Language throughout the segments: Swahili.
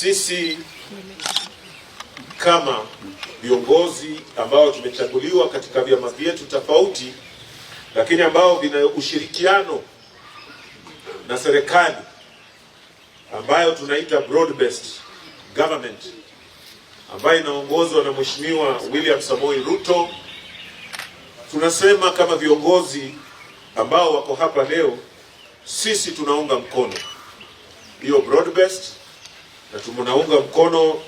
Sisi kama viongozi ambao tumechaguliwa katika vyama vyetu tofauti, lakini ambao vina ushirikiano na serikali ambayo tunaita broad based government, ambayo inaongozwa na Mheshimiwa William Samoei Ruto, tunasema kama viongozi ambao wako hapa leo, sisi tunaunga mkono hiyo broad based, na tunaunga mkono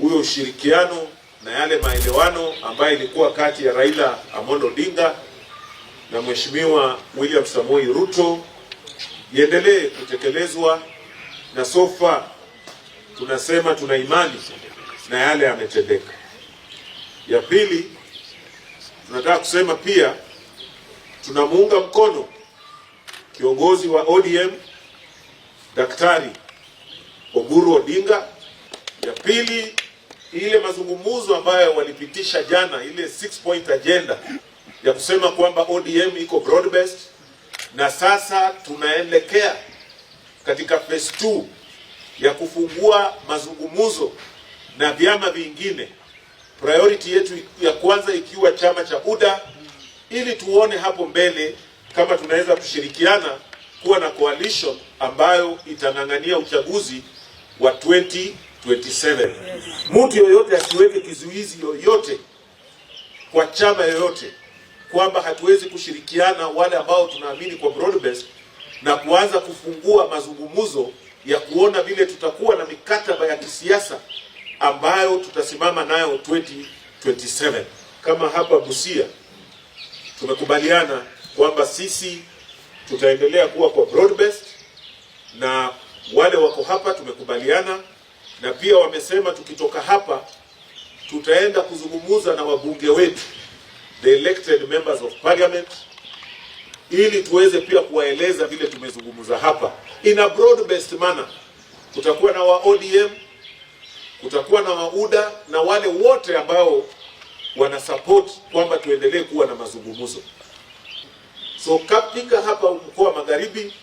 huyo ushirikiano na yale maelewano ambayo ilikuwa kati ya Raila Amolo Odinga na Mheshimiwa William Samoei Ruto iendelee kutekelezwa, na so far tunasema tuna imani na yale yametendeka. Ya pili, tunataka kusema pia tunamuunga mkono kiongozi wa ODM Daktari Oburu Odinga. Ya pili, ile mazungumzo ambayo walipitisha jana, ile 6-point agenda ya kusema kwamba ODM iko broad based, na sasa tunaelekea katika phase 2 ya kufungua mazungumzo na vyama vingine, priority yetu ya kwanza ikiwa chama cha UDA, ili tuone hapo mbele kama tunaweza kushirikiana kuwa na coalition ambayo itang'ang'ania uchaguzi wa 2027. Mtu yoyote asiweke kizuizi yoyote kwa chama yoyote kwamba hatuwezi kushirikiana wale ambao tunaamini kwa broad based, na kuanza kufungua mazungumzo ya kuona vile tutakuwa na mikataba ya kisiasa ambayo tutasimama nayo 2027. Kama hapa Busia tumekubaliana kwamba sisi tutaendelea kuwa kwa broad based, na wale wako hapa tumekubaliana, na pia wamesema tukitoka hapa tutaenda kuzungumza na wabunge wetu, the elected members of parliament, ili tuweze pia kuwaeleza vile tumezungumza hapa in a broad based manner. Kutakuwa na wa ODM, kutakuwa na wa UDA, na wale wote ambao wana support kwamba tuendelee kuwa na mazungumzo. So katika hapa mkoa wa Magharibi,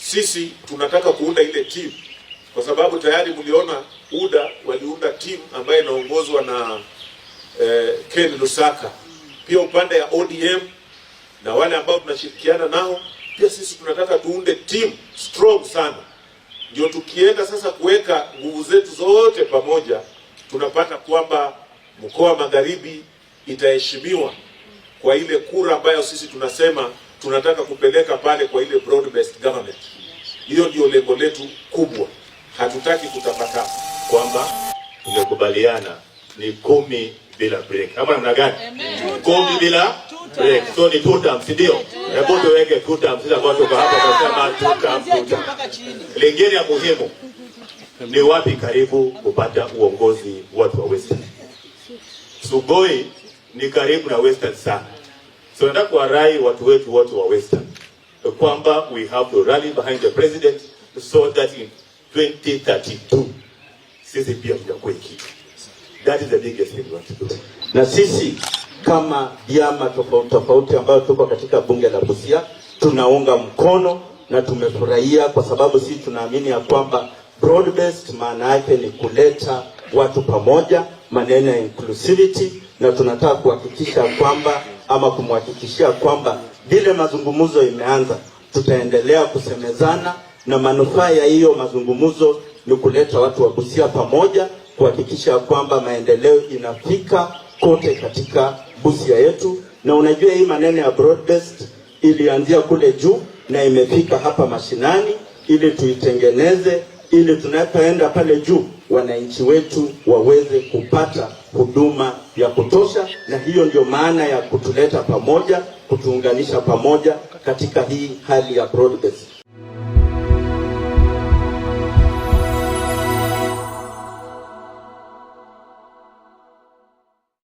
sisi tunataka kuunda ile team, kwa sababu tayari mliona UDA waliunda team ambayo inaongozwa na Ken Lusaka. Pia upande ya ODM na wale ambao tunashirikiana nao, pia sisi tunataka tuunde team strong sana, ndio tukienda sasa kuweka nguvu zetu zote pamoja, tunapata kwamba mkoa wa Magharibi itaheshimiwa kwa ile kura ambayo sisi tunasema tunataka kupeleka pale kwa ile broad based government. Hiyo ndio lengo letu kubwa. Hatutaki kutapaka kwamba tumekubaliana ni 10 bila break. Kama namna gani? 10 bila break. So ni 2 terms, ndio? Hebu tuweke 2 terms sasa kwa toka hapa kwa kama 2 terms. Lingine ya muhimu ni wapi karibu kupata uongozi watu wa Western. Sugoi ni karibu na Western sana. So nataka kuwarai watu wetu wote wa Western kwamba we have to rally behind the president so that in 2032 sisi pia tutakuwa kitu. That is the biggest thing we want to do. Na sisi kama vyama tofauti ambayo tuko katika bunge la Busia tunaunga mkono na tumefurahia, kwa sababu sisi tunaamini ya kwamba broad based maana yake ni kuleta watu pamoja, maneno ya inclusivity, na tunataka kuhakikisha kwamba ama kumhakikishia kwamba vile mazungumzo imeanza tutaendelea kusemezana, na manufaa ya hiyo mazungumzo ni kuleta watu wa Busia pamoja, kuhakikisha kwamba maendeleo inafika kote katika Busia yetu. Na unajua hii maneno ya broad based ilianzia kule juu na imefika hapa mashinani, ili tuitengeneze, ili tunapoenda pale juu wananchi wetu waweze kupata huduma ya kutosha. Na hiyo ndio maana ya kutuleta pamoja, kutuunganisha pamoja katika hii hali ya broad based.